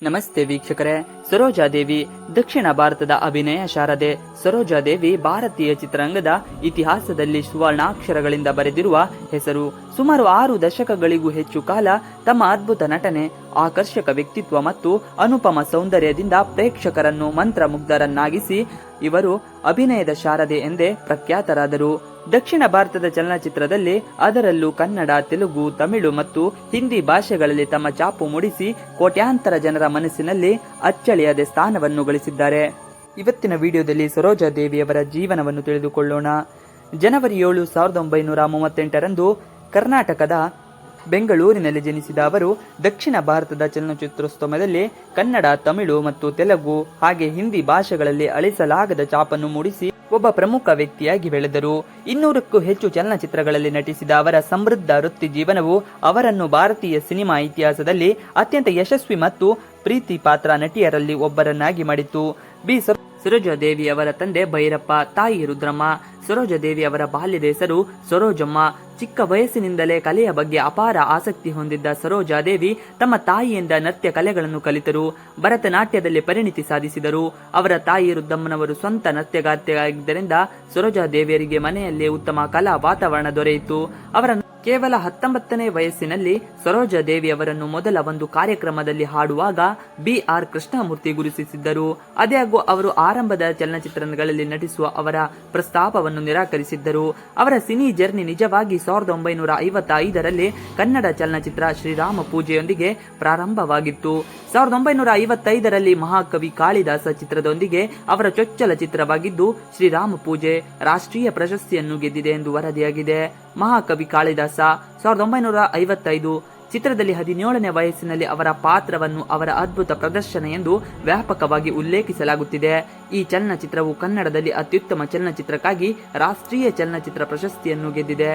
ನಮಸ್ತೆ ವೀಕ್ಷಕರೇ. ಸರೋಜಾದೇವಿ ದಕ್ಷಿಣ ಭಾರತದ ಅಭಿನಯ ಶಾರದೆ. ಸರೋಜಾದೇವಿ ಭಾರತೀಯ ಚಿತ್ರರಂಗದ ಇತಿಹಾಸದಲ್ಲಿ ಸುವರ್ಣಾಕ್ಷರಗಳಿಂದ ಬರೆದಿರುವ ಹೆಸರು. ಸುಮಾರು 6 ದಶಕಗಳಿಗೂ ಹೆಚ್ಚು ಕಾಲ ತಮ್ಮ ಅದ್ಭುತ ನಟನೆ, ಆಕರ್ಷಕ ವ್ಯಕ್ತಿತ್ವ ಮತ್ತು ಅನುಪಮ ಸೌಂದರ್ಯದಿಂದ ಪ್ರೇಕ್ಷಕರನ್ನು ಮಂತ್ರಮುಗ್ಧರನ್ನಾಗಿಸಿ ಇವರು ಅಭಿನಯದ ಶಾರದೆ ಎಂದೇ ಪ್ರಖ್ಯಾತರಾದರು. ದಕ್ಷಿಣ ಭಾರತದ ಚಲನಚಿತ್ರದಲ್ಲಿ, ಅದರಲ್ಲೂ ಕನ್ನಡ, ತೆಲುಗು, ತಮಿಳು ಮತ್ತು ಹಿಂದಿ ಭಾಷೆಗಳಲ್ಲಿ ತಮ್ಮ ಛಾಪು ಮೂಡಿಸಿ ಕೋಟ್ಯಾಂತರ ಜನರ ಮನಸ್ಸಿನಲ್ಲಿ ಅಚ್ಚಳಿಯದೆ ಸ್ಥಾನವನ್ನು ಗಳಿಸಿದ್ದಾರೆ. ಇವತ್ತಿನ ವಿಡಿಯೋದಲ್ಲಿ ಸರೋಜಾದೇವಿಯವರ ಜೀವನವನ್ನು ತಿಳಿದುಕೊಳ್ಳೋಣ. ಜನವರಿ 7, 1938ರಂದು ಕರ್ನಾಟಕದ ಬೆಂಗಳೂರಿನಲ್ಲಿ ಜನಿಸಿದ ಅವರು ದಕ್ಷಿಣ ಭಾರತದ ಚಲನಚಿತ್ರೋದ್ಯಮದಲ್ಲಿ ಕನ್ನಡ, ತಮಿಳು ಮತ್ತು ತೆಲುಗು ಹಾಗೆ ಹಿಂದಿ ಭಾಷೆಗಳಲ್ಲಿ ಅಳಿಸಲಾಗದ ಛಾಪನ್ನು ಮೂಡಿಸಿ ಒಬ್ಬ ಪ್ರಮುಖ ವ್ಯಕ್ತಿಯಾಗಿ ಬೆಳೆದರು. 200ಕ್ಕೂ ಹೆಚ್ಚು ಚಲನಚಿತ್ರಗಳಲ್ಲಿ ನಟಿಸಿದ ಅವರ ಸಮೃದ್ಧ ವೃತ್ತಿ ಜೀವನವು ಅವರನ್ನು ಭಾರತೀಯ ಸಿನಿಮಾ ಇತಿಹಾಸದಲ್ಲಿ ಅತ್ಯಂತ ಯಶಸ್ವಿ ಮತ್ತು ಪ್ರೀತಿ ಪಾತ್ರ ನಟಿಯರಲ್ಲಿ ಒಬ್ಬರನ್ನಾಗಿ ಮಾಡಿತು. ಸರೋಜಾದೇವಿ ಅವರ ತಂದೆ ಭೈರಪ್ಪ, ತಾಯಿ ರುದ್ರಮ್ಮ. ಸರೋಜಾದೇವಿ ಅವರ ಬಾಲ್ಯದ ಹೆಸರು ಸರೋಜಮ್ಮ. ಚಿಕ್ಕ ವಯಸ್ಸಿನಿಂದಲೇ ಕಲೆಯ ಬಗ್ಗೆ ಅಪಾರ ಆಸಕ್ತಿ ಹೊಂದಿದ್ದ ಸರೋಜಾದೇವಿ ತಮ್ಮ ತಾಯಿಯಿಂದ ನೃತ್ಯ ಕಲೆಗಳನ್ನು ಕಲಿತರು. ಭರತನಾಟ್ಯದಲ್ಲಿ ಪರಿಣಿತಿ ಸಾಧಿಸಿದರು. ಅವರ ತಾಯಿ ರುದ್ರಮ್ಮನವರು ಸ್ವಂತ ನೃತ್ಯಗಾರ್ತಿಯಾಗಿದ್ದರಿಂದ ಸರೋಜಾದೇವಿಯರಿಗೆ ಮನೆಯಲ್ಲೇ ಉತ್ತಮ ಕಲಾ ವಾತಾವರಣ ದೊರೆಯಿತು. ಅವರ ಕೇವಲ 19ನೇ ವಯಸ್ಸಿನಲ್ಲಿ ಸರೋಜಾದೇವಿ ಅವರನ್ನು ಮೊದಲ ಒಂದು ಕಾರ್ಯಕ್ರಮದಲ್ಲಿ ಹಾಡುವಾಗ B.R. ಕೃಷ್ಣಮೂರ್ತಿ ಗುರುತಿಸಿದ್ದರು. ಆದಾಗ್ಯೂ ಅವರು ಆರಂಭದ ಚಲನಚಿತ್ರಗಳಲ್ಲಿ ನಟಿಸುವ ಅವರ ಪ್ರಸ್ತಾಪವನ್ನು ನಿರಾಕರಿಸಿದ್ದರು. ಅವರ ಸಿನಿ ಜರ್ನಿ ನಿಜವಾಗಿ 1955ರಲ್ಲಿ ಕನ್ನಡ ಚಲನಚಿತ್ರ ಶ್ರೀರಾಮ ಪೂಜೆಯೊಂದಿಗೆ ಪ್ರಾರಂಭವಾಗಿತ್ತು. 1955ರಲ್ಲಿ ಮಹಾಕವಿ ಕಾಳಿದಾಸ ಚಿತ್ರದೊಂದಿಗೆ ಅವರ ಚೊಚ್ಚಲ ಚಿತ್ರವಾಗಿದ್ದು ಶ್ರೀರಾಮ ಪೂಜೆ ರಾಷ್ಟ್ರೀಯ ಪ್ರಶಸ್ತಿಯನ್ನು ಗೆದ್ದಿದೆ ಎಂದು ವರದಿಯಾಗಿದೆ. ಮಹಾಕವಿ ಕಾಳಿದಾಸ 1955 ಚಿತ್ರದಲ್ಲಿ 17ನೇ ವಯಸ್ಸಿನಲ್ಲಿ ಅವರ ಪಾತ್ರವನ್ನು ಅವರ ಅದ್ಭುತ ಪ್ರದರ್ಶನ ಎಂದು ವ್ಯಾಪಕವಾಗಿ ಉಲ್ಲೇಖಿಸಲಾಗುತ್ತಿದೆ. ಈ ಚಲನಚಿತ್ರವು ಕನ್ನಡದಲ್ಲಿ ಅತ್ಯುತ್ತಮ ಚಲನಚಿತ್ರಕ್ಕಾಗಿ ರಾಷ್ಟ್ರೀಯ ಚಲನಚಿತ್ರ ಪ್ರಶಸ್ತಿಯನ್ನು ಗೆದ್ದಿದೆ.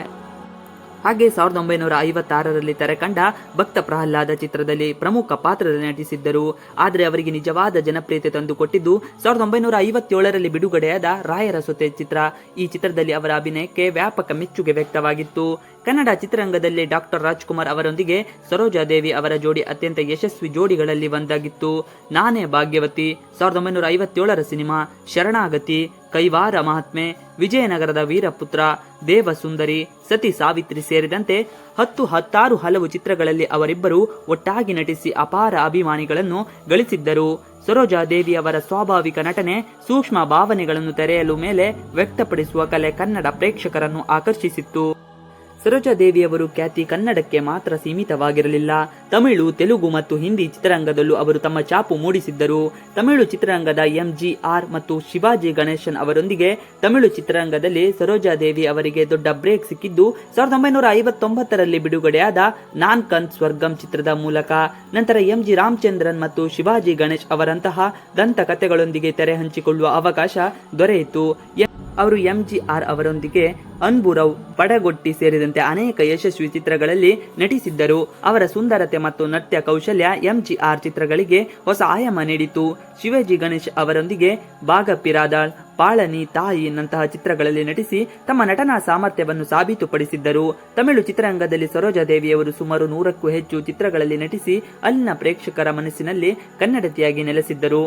ಹಾಗೆ 1956ರಲ್ಲಿ ತೆರೆಕಂಡ ಭಕ್ತ ಪ್ರಹ್ಲಾದ ಚಿತ್ರದಲ್ಲಿ ಪ್ರಮುಖ ಪಾತ್ರದಲ್ಲಿ ನಟಿಸಿದ್ದರು. ಆದರೆ ಅವರಿಗೆ ನಿಜವಾದ ಜನಪ್ರಿಯತೆ ತಂದುಕೊಟ್ಟಿದ್ದು 1957ರಲ್ಲಿ ಬಿಡುಗಡೆಯಾದ ರಾಯರ ಸೊತೆ ಚಿತ್ರ. ಈ ಚಿತ್ರದಲ್ಲಿ ಅವರ ಅಭಿನಯಕ್ಕೆ ವ್ಯಾಪಕ ಮೆಚ್ಚುಗೆ ವ್ಯಕ್ತವಾಗಿತ್ತು. ಕನ್ನಡ ಚಿತ್ರರಂಗದಲ್ಲಿ ಡಾಕ್ಟರ್ ರಾಜ್ಕುಮಾರ್ ಅವರೊಂದಿಗೆ ಸರೋಜಾದೇವಿ ಅವರ ಜೋಡಿ ಅತ್ಯಂತ ಯಶಸ್ವಿ ಜೋಡಿಗಳಲ್ಲಿ ಒಂದಾಗಿತ್ತು. ನಾನೇ ಭಾಗ್ಯವತಿ 1957ರ ಸಿನಿಮಾ, ಶರಣಾಗತಿ, ಕೈವಾರ ಮಹಾತ್ಮೆ, ವಿಜಯನಗರದ ವೀರಪುತ್ರ, ದೇವಸುಂದರಿ, ಸತಿ ಸಾವಿತ್ರಿ ಸೇರಿದಂತೆ 16 ಹಲವು ಚಿತ್ರಗಳಲ್ಲಿ ಅವರಿಬ್ಬರು ಒಟ್ಟಾಗಿ ನಟಿಸಿ ಅಪಾರ ಅಭಿಮಾನಿಗಳನ್ನು ಗಳಿಸಿದ್ದರು. ಸರೋಜಾದೇವಿ ಅವರ ಸ್ವಾಭಾವಿಕ ನಟನೆ, ಸೂಕ್ಷ್ಮ ಭಾವನೆಗಳನ್ನು ತೆರೆಯಲು ಮೇಲೆ ವ್ಯಕ್ತಪಡಿಸುವ ಕಲೆ ಕನ್ನಡ ಪ್ರೇಕ್ಷಕರನ್ನು ಆಕರ್ಷಿಸಿತ್ತು. ಸರೋಜಾದೇವಿಯವರು ಖ್ಯಾತಿ ಕನ್ನಡಕ್ಕೆ ಮಾತ್ರ ಸೀಮಿತವಾಗಿರಲಿಲ್ಲ. ತಮಿಳು, ತೆಲುಗು ಮತ್ತು ಹಿಂದಿ ಚಿತ್ರರಂಗದಲ್ಲೂ ಅವರು ತಮ್ಮ ಛಾಪು ಮೂಡಿಸಿದ್ದರು. ತಮಿಳು ಚಿತ್ರರಂಗದ MGR ಮತ್ತು ಶಿವಾಜಿ ಗಣೇಶನ್ ಅವರೊಂದಿಗೆ ತಮಿಳು ಚಿತ್ರರಂಗದಲ್ಲಿ ಸರೋಜಾದೇವಿ ಅವರಿಗೆ ದೊಡ್ಡ ಬ್ರೇಕ್ ಸಿಕ್ಕಿದ್ದು 1959ರಲ್ಲಿ ಬಿಡುಗಡೆಯಾದ ನಾನ್ ಕಂತ್ ಸ್ವರ್ಗಂ ಚಿತ್ರದ ಮೂಲಕ. ನಂತರ MG ರಾಮಚಂದ್ರನ್ ಮತ್ತು ಶಿವಾಜಿ ಗಣೇಶ್ ಅವರಂತಹ ದಂತಕಥೆಗಳೊಂದಿಗೆ ತೆರೆ ಹಂಚಿಕೊಳ್ಳುವ ಅವಕಾಶ ದೊರೆಯಿತು. ಅವರು MGR ಅವರೊಂದಿಗೆ ಅನ್ಬುರವ್, ಪಡಗೊಟ್ಟಿ ಸೇರಿದಂತೆ ಅನೇಕ ಯಶಸ್ವಿ ಚಿತ್ರಗಳಲ್ಲಿ ನಟಿಸಿದ್ದರು. ಅವರ ಸುಂದರತೆ ಮತ್ತು ನೃತ್ಯ ಕೌಶಲ್ಯ MGR ಚಿತ್ರಗಳಿಗೆ ಹೊಸ ಆಯಾಮ ನೀಡಿತು. ಶಿವಾಜಿ ಗಣೇಶ್ ಅವರೊಂದಿಗೆ ಬಾಗಪಿರಾದಾಳ್, ಪಾಳನಿ, ತಾಯಿ ನಂತಹ ಚಿತ್ರಗಳಲ್ಲಿ ನಟಿಸಿ ತಮ್ಮ ನಟನಾ ಸಾಮರ್ಥ್ಯವನ್ನು ಸಾಬೀತುಪಡಿಸಿದ್ದರು. ತಮಿಳು ಚಿತ್ರರಂಗದಲ್ಲಿ ಸರೋಜಾದೇವಿಯವರು ಸುಮಾರು 100ಕ್ಕೂ ಹೆಚ್ಚು ಚಿತ್ರಗಳಲ್ಲಿ ನಟಿಸಿ ಅಲ್ಲಿನ ಪ್ರೇಕ್ಷಕರ ಮನಸ್ಸಿನಲ್ಲಿ ಕನ್ನಡತಿಯಾಗಿ ನೆಲೆಸಿದ್ದರು.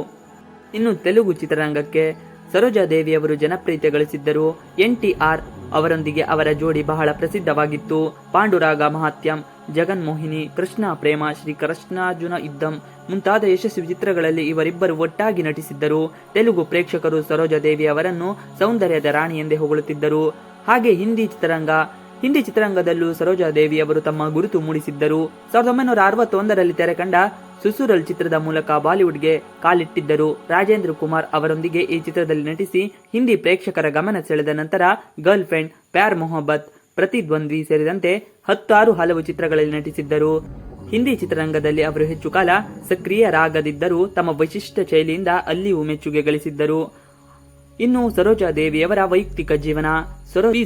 ಇನ್ನು ತೆಲುಗು ಚಿತ್ರರಂಗಕ್ಕೆ ಸರೋಜಾದೇವಿಯವರು ಜನಪ್ರಿಯತೆ ಗಳಿಸಿದ್ದರು. NTR ಅವರೊಂದಿಗೆ ಅವರ ಜೋಡಿ ಬಹಳ ಪ್ರಸಿದ್ಧವಾಗಿತ್ತು. ಪಾಂಡುರಾಗ ಮಹಾತ್ಯಂ, ಜಗನ್ಮೋಹಿನಿ, ಕೃಷ್ಣ ಪ್ರೇಮ, ಶ್ರೀ ಕೃಷ್ಣಾರ್ಜುನ ಯುದ್ಧಂ ಮುಂತಾದ ಯಶಸ್ವಿ ಚಿತ್ರಗಳಲ್ಲಿ ಇವರಿಬ್ಬರು ಒಟ್ಟಾಗಿ ನಟಿಸಿದ್ದರು. ತೆಲುಗು ಪ್ರೇಕ್ಷಕರು ಸರೋಜಾದೇವಿ ಅವರನ್ನು ಸೌಂದರ್ಯದ ರಾಣಿ ಎಂದೇ ಹೊಗಳುತ್ತಿದ್ದರು. ಹಾಗೆ ಹಿಂದಿ ಚಿತ್ರರಂಗದಲ್ಲೂ ಸರೋಜಾದೇವಿ ಅವರು ತಮ್ಮ ಗುರುತು ಮೂಡಿಸಿದ್ದರು. 1961ರಲ್ಲಿ ತೆರೆಕಂಡ ಸುಸುರಲ್ ಚಿತ್ರದ ಮೂಲಕ ಬಾಲಿವುಡ್ಗೆ ಕಾಲಿಟ್ಟಿದ್ದರು. ರಾಜೇಂದ್ರ ಕುಮಾರ್ ಅವರೊಂದಿಗೆ ಈ ಚಿತ್ರದಲ್ಲಿ ನಟಿಸಿ ಹಿಂದಿ ಪ್ರೇಕ್ಷಕರ ಗಮನ ಸೆಳೆದ ನಂತರ ಗರ್ಲ್ ಫ್ರೆಂಡ್, ಪ್ಯಾರ್ ಮೊಹಬ್ಬತ್, ಪ್ರತಿದ್ವಂದ್ವಿ ಸೇರಿದಂತೆ 16 ಹಲವು ಚಿತ್ರಗಳಲ್ಲಿ ನಟಿಸಿದ್ದರು. ಹಿಂದಿ ಚಿತ್ರರಂಗದಲ್ಲಿ ಅವರು ಹೆಚ್ಚು ಕಾಲ ಸಕ್ರಿಯರಾಗದಿದ್ದರೂ ತಮ್ಮ ವಿಶಿಷ್ಟ ಶೈಲಿಯಿಂದ ಅಲ್ಲಿಯೂ ಮೆಚ್ಚುಗೆ ಗಳಿಸಿದ್ದರು. ಇನ್ನು ಸರೋಜಾದೇವಿಯವರ ವೈಯಕ್ತಿಕ ಜೀವನ.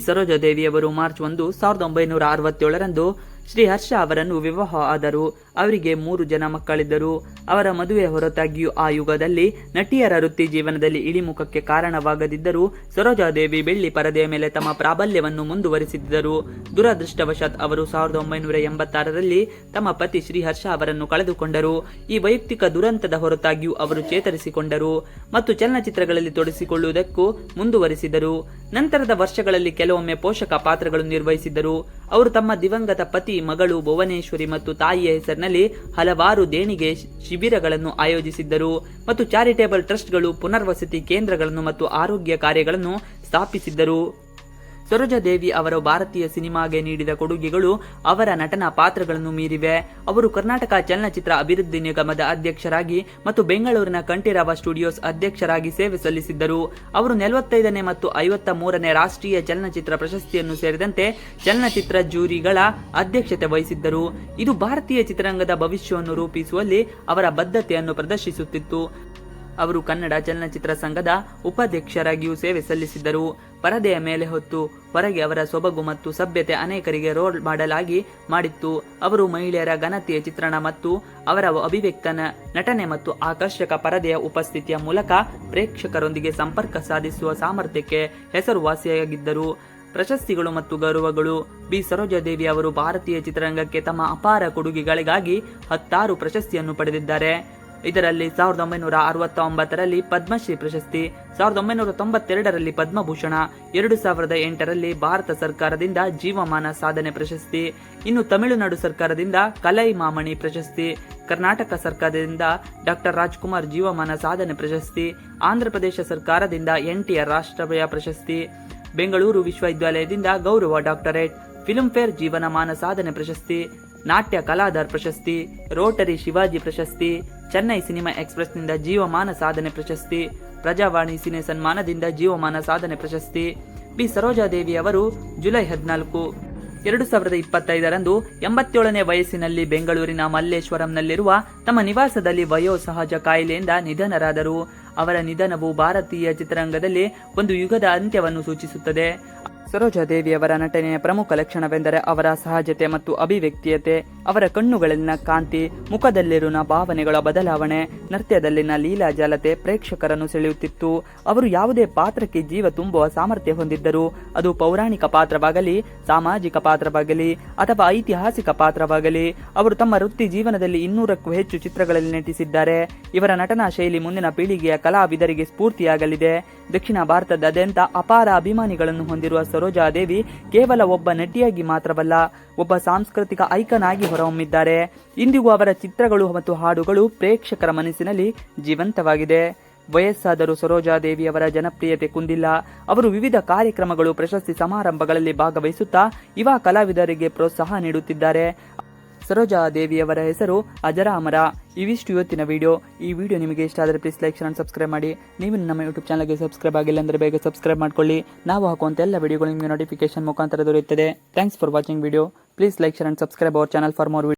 ಸರೋಜಾದೇವಿಯವರು ಮಾರ್ಚ್ 1, 1967ರಂದು ಶ್ರೀ ಹರ್ಷ ಅವರನ್ನು ವಿವಾಹ ಆದರು. ಅವರಿಗೆ 3 ಜನ ಮಕ್ಕಳಿದ್ದರು. ಅವರ ಮದುವೆ ಹೊರತಾಗಿಯೂ ಆ ಯುಗದಲ್ಲಿ ನಟಿಯರ ವೃತ್ತಿ ಜೀವನದಲ್ಲಿ ಇಳಿಮುಖಕ್ಕೆ ಕಾರಣವಾಗದಿದ್ದರೂ ಸರೋಜಾದೇವಿ ಬೆಳ್ಳಿ ಪರದೆಯ ಮೇಲೆ ತಮ್ಮ ಪ್ರಾಬಲ್ಯವನ್ನು ಮುಂದುವರಿಸಿದ್ದರು. ದುರದೃಷ್ಟವಶಾತ್ ಅವರು 1986ರಲ್ಲಿ ತಮ್ಮ ಪತಿ ಶ್ರೀಹರ್ಷ ಅವರನ್ನು ಕಳೆದುಕೊಂಡರು. ಈ ವೈಯಕ್ತಿಕ ದುರಂತದ ಹೊರತಾಗಿಯೂ ಅವರು ಚೇತರಿಸಿಕೊಂಡರು ಮತ್ತು ಚಲನಚಿತ್ರಗಳಲ್ಲಿ ತೊಡಗಿಸಿಕೊಳ್ಳುವುದಕ್ಕೂ ಮುಂದುವರಿಸಿದರು. ನಂತರದ ವರ್ಷಗಳಲ್ಲಿ ಕೆಲವೊಮ್ಮೆ ಪೋಷಕ ಪಾತ್ರಗಳು ನಿರ್ವಹಿಸಿದ್ದರು. ಅವರು ತಮ್ಮ ದಿವಂಗತ ಪತಿ, ಮಗಳು ಭುವನೇಶ್ವರಿ ಮತ್ತು ತಾಯಿಯ ಹೆಸರಿನಲ್ಲಿ ಹಲವಾರು ದೇಣಿಗೆ ಶಿಬಿರಗಳನ್ನು ಆಯೋಜಿಸಿದ್ದರು ಮತ್ತು ಚಾರಿಟೇಬಲ್ ಟ್ರಸ್ಟ್ಗಳು, ಪುನರ್ವಸತಿ ಕೇಂದ್ರಗಳನ್ನು ಮತ್ತು ಆರೋಗ್ಯ ಕಾರ್ಯಗಳನ್ನು ಸ್ಥಾಪಿಸಿದ್ದರು. ಸರೋಜಾದೇವಿ ಅವರು ಭಾರತೀಯ ಸಿನಿಮಾಗೆ ನೀಡಿದ ಕೊಡುಗೆಗಳು ಅವರ ನಟನಾ ಪಾತ್ರಗಳನ್ನು ಮೀರಿವೆ. ಅವರು ಕರ್ನಾಟಕ ಚಲನಚಿತ್ರ ಅಭಿವೃದ್ಧಿ ನಿಗಮದ ಅಧ್ಯಕ್ಷರಾಗಿ ಮತ್ತು ಬೆಂಗಳೂರಿನ ಕಂಠೀರವ ಸ್ಟುಡಿಯೋಸ್ ಅಧ್ಯಕ್ಷರಾಗಿ ಸೇವೆ ಸಲ್ಲಿಸಿದ್ದರು. ಅವರು 45ನೇ ಮತ್ತು 53ನೇ ರಾಷ್ಟ್ರೀಯ ಚಲನಚಿತ್ರ ಪ್ರಶಸ್ತಿಯನ್ನು ಸೇರಿದಂತೆ ಚಲನಚಿತ್ರ ಜೂರಿಗಳ ಅಧ್ಯಕ್ಷತೆ ವಹಿಸಿದ್ದರು. ಇದು ಭಾರತೀಯ ಚಿತ್ರರಂಗದ ಭವಿಷ್ಯವನ್ನು ರೂಪಿಸುವಲ್ಲಿ ಅವರ ಬದ್ಧತೆಯನ್ನು ಪ್ರದರ್ಶಿಸುತ್ತಿತ್ತು. ಅವರು ಕನ್ನಡ ಚಲನಚಿತ್ರ ಸಂಘದ ಉಪಾಧ್ಯಕ್ಷರಾಗಿಯೂ ಸೇವೆ ಸಲ್ಲಿಸಿದ್ದರು. ಪರದೆಯ ಮೇಲೆ ಹೊತ್ತು ಹೊರಗೆ ಅವರ ಸೊಬಗು ಮತ್ತು ಸಭ್ಯತೆ ಅನೇಕರಿಗೆ ರೋಲ್ ಮಾಡೆಲ್ ಆಗಿ ಮಾಡಿತ್ತು. ಅವರು ಮಹಿಳೆಯರ ಘನತೆಯ ಚಿತ್ರಣ ಮತ್ತು ಅವರ ಅಭಿವ್ಯಕ್ತ ನಟನೆ ಮತ್ತು ಆಕರ್ಷಕ ಪರದೆಯ ಉಪಸ್ಥಿತಿಯ ಮೂಲಕ ಪ್ರೇಕ್ಷಕರೊಂದಿಗೆ ಸಂಪರ್ಕ ಸಾಧಿಸುವ ಸಾಮರ್ಥ್ಯಕ್ಕೆ ಹೆಸರುವಾಸಿಯಾಗಿದ್ದರು. ಪ್ರಶಸ್ತಿಗಳು ಮತ್ತು ಗೌರವಗಳು. ಬಿ. ಸರೋಜಾದೇವಿ ಅವರು ಭಾರತೀಯ ಚಿತ್ರರಂಗಕ್ಕೆ ತಮ್ಮ ಅಪಾರ ಕೊಡುಗೆಗಳಿಗಾಗಿ 16 ಪ್ರಶಸ್ತಿಯನ್ನು ಪಡೆದಿದ್ದಾರೆ. ಇದರಲ್ಲಿ 1969ರಲ್ಲಿ ಪದ್ಮಶ್ರೀ ಪ್ರಶಸ್ತಿ, 1992ರಲ್ಲಿ ಪದ್ಮಭೂಷಣ, 2008ರಲ್ಲಿ ಭಾರತ ಸರ್ಕಾರದಿಂದ ಜೀವಮಾನ ಸಾಧನೆ ಪ್ರಶಸ್ತಿ, ಇನ್ನು ತಮಿಳುನಾಡು ಸರ್ಕಾರದಿಂದ ಕಲೈಮಾಮಣಿ ಪ್ರಶಸ್ತಿ, ಕರ್ನಾಟಕ ಸರ್ಕಾರದಿಂದ ಡಾಕ್ಟರ್ ರಾಜ್ಕುಮಾರ್ ಜೀವಮಾನ ಸಾಧನೆ ಪ್ರಶಸ್ತಿ, ಆಂಧ್ರಪ್ರದೇಶ ಸರ್ಕಾರದಿಂದ NTR ರಾಷ್ಟ್ರೀಯ ಪ್ರಶಸ್ತಿ, ಬೆಂಗಳೂರು ವಿಶ್ವವಿದ್ಯಾಲಯದಿಂದ ಗೌರವ ಡಾಕ್ಟರೇಟ್, ಫಿಲ್ಮ್ಫೇರ್ ಜೀವನಮಾನ ಸಾಧನೆ ಪ್ರಶಸ್ತಿ, ನಾಟ್ಯ ಕಲಾಧಾರ್ ಪ್ರಶಸ್ತಿ, ರೋಟರಿ ಶಿವಾಜಿ ಪ್ರಶಸ್ತಿ, ಚೆನ್ನೈ ಸಿನಿಮಾ ಎಕ್ಸ್ಪ್ರೆಸ್ನಿಂದ ಜೀವಮಾನ ಸಾಧನೆ ಪ್ರಶಸ್ತಿ, ಪ್ರಜಾವಾಣಿ ಸಿನೆ ಸನ್ಮಾನದಿಂದ ಜೀವಮಾನ ಸಾಧನೆ ಪ್ರಶಸ್ತಿ. ಬಿ. ಸರೋಜಾದೇವಿ ಅವರು ಜುಲೈ 14, 2025ರಂದು 87ನೇ ವಯಸ್ಸಿನಲ್ಲಿ ಬೆಂಗಳೂರಿನ ಮಲ್ಲೇಶ್ವರಂನಲ್ಲಿರುವ ತಮ್ಮ ನಿವಾಸದಲ್ಲಿ ವಯೋಸಹಜ ಕಾಯಿಲೆಯಿಂದ ನಿಧನರಾದರು. ಅವರ ನಿಧನವು ಭಾರತೀಯ ಚಿತ್ರರಂಗದಲ್ಲಿ ಒಂದು ಯುಗದ ಅಂತ್ಯವನ್ನು ಸೂಚಿಸುತ್ತದೆ. ಸರೋಜಾದೇವಿಯವರ ನಟನೆಯ ಪ್ರಮುಖ ಲಕ್ಷಣವೆಂದರೆ ಅವರ ಸಹಜತೆ ಮತ್ತು ಅಭಿವ್ಯಕ್ತಿಯತೆ. ಅವರ ಕಣ್ಣುಗಳಲ್ಲಿನ ಕಾಂತಿ, ಮುಖದಲ್ಲಿರುವ ಭಾವನೆಗಳ ಬದಲಾವಣೆ, ನೃತ್ಯದಲ್ಲಿನ ಲೀಲಾಜಾಲತೆ ಪ್ರೇಕ್ಷಕರನ್ನು ಸೆಳೆಯುತ್ತಿತ್ತು. ಅವರು ಯಾವುದೇ ಪಾತ್ರಕ್ಕೆ ಜೀವ ತುಂಬುವ ಸಾಮರ್ಥ್ಯ ಹೊಂದಿದ್ದರು. ಅದು ಪೌರಾಣಿಕ ಪಾತ್ರವಾಗಲಿ, ಸಾಮಾಜಿಕ ಪಾತ್ರವಾಗಲಿ ಅಥವಾ ಐತಿಹಾಸಿಕ ಪಾತ್ರವಾಗಲಿ. ಅವರು ತಮ್ಮ ವೃತ್ತಿ ಜೀವನದಲ್ಲಿ 200ಕ್ಕೂ ಹೆಚ್ಚು ಚಿತ್ರಗಳಲ್ಲಿ ನಟಿಸಿದ್ದಾರೆ. ಇವರ ನಟನಾ ಶೈಲಿ ಮುಂದಿನ ಪೀಳಿಗೆಯ ಕಲಾವಿದರಿಗೆ ಸ್ಫೂರ್ತಿಯಾಗಲಿದೆ. ದಕ್ಷಿಣ ಭಾರತದಾದ್ಯಂತ ಅಪಾರ ಅಭಿಮಾನಿಗಳನ್ನು ಹೊಂದಿರುವ ಸರೋಜಾದೇವಿ ಕೇವಲ ಒಬ್ಬ ನಟಿಯಾಗಿ ಮಾತ್ರವಲ್ಲ, ಒಬ್ಬ ಸಾಂಸ್ಕೃತಿಕ ಐಕಾನ್ ಆಗಿ ಹೊರಹೊಮ್ಮಿದ್ದಾರೆ. ಇಂದಿಗೂ ಅವರ ಚಿತ್ರಗಳು ಮತ್ತು ಹಾಡುಗಳು ಪ್ರೇಕ್ಷಕರ ಮನಸ್ಸಿನಲ್ಲಿ ಜೀವಂತವಾಗಿದೆ. ವಯಸ್ಸಾದರೂ ಸರೋಜಾದೇವಿಯವರ ಜನಪ್ರಿಯತೆ ಕುಂದಿಲ್ಲ. ಅವರು ವಿವಿಧ ಕಾರ್ಯಕ್ರಮಗಳು, ಪ್ರಶಸ್ತಿ ಸಮಾರಂಭಗಳಲ್ಲಿ ಭಾಗವಹಿಸುತ್ತಾ ಯುವ ಕಲಾವಿದರಿಗೆ ಪ್ರೋತ್ಸಾಹ ನೀಡುತ್ತಿದ್ದಾರೆ. ಸರೋಜಾದೇವಿಯವರ ಹೆಸರು ಅಜರಾಮರ. ಇವಿಷ್ಟು ಇವತ್ತಿನ ವಿಡಿಯೋ. ಈ ವಿಡಿಯೋ ನಿಮಗೆ ಇಷ್ಟ ಆದರೆ please like, share and subscribe ಮಾಡಿ. ನೀವು ನಮ್ಮ ಯೂಟ್ಯೂಬ್ ಚಾನಲ್ಗೆ ಸಬ್ಸ್ಕ್ರೈಬ್ ಆಗಿಲ್ಲ ಅಂದರೆ ಬೇಗ ಸಬ್ಸ್ಕ್ರೈಬ್ ಮಾಡ್ಕೊಳ್ಳಿ. ನಾವು ಹಾಕುವಂಥ ಎಲ್ಲ ವಿಡಿಯೋಗಳು ನಿಮಗೆ ನೋಟಿಫಿಕೇಶನ್ ಮುಖಾಂತರ ದೊರೆಯುತ್ತದೆ. Thanks for watching video. Please like, share and subscribe our channel for more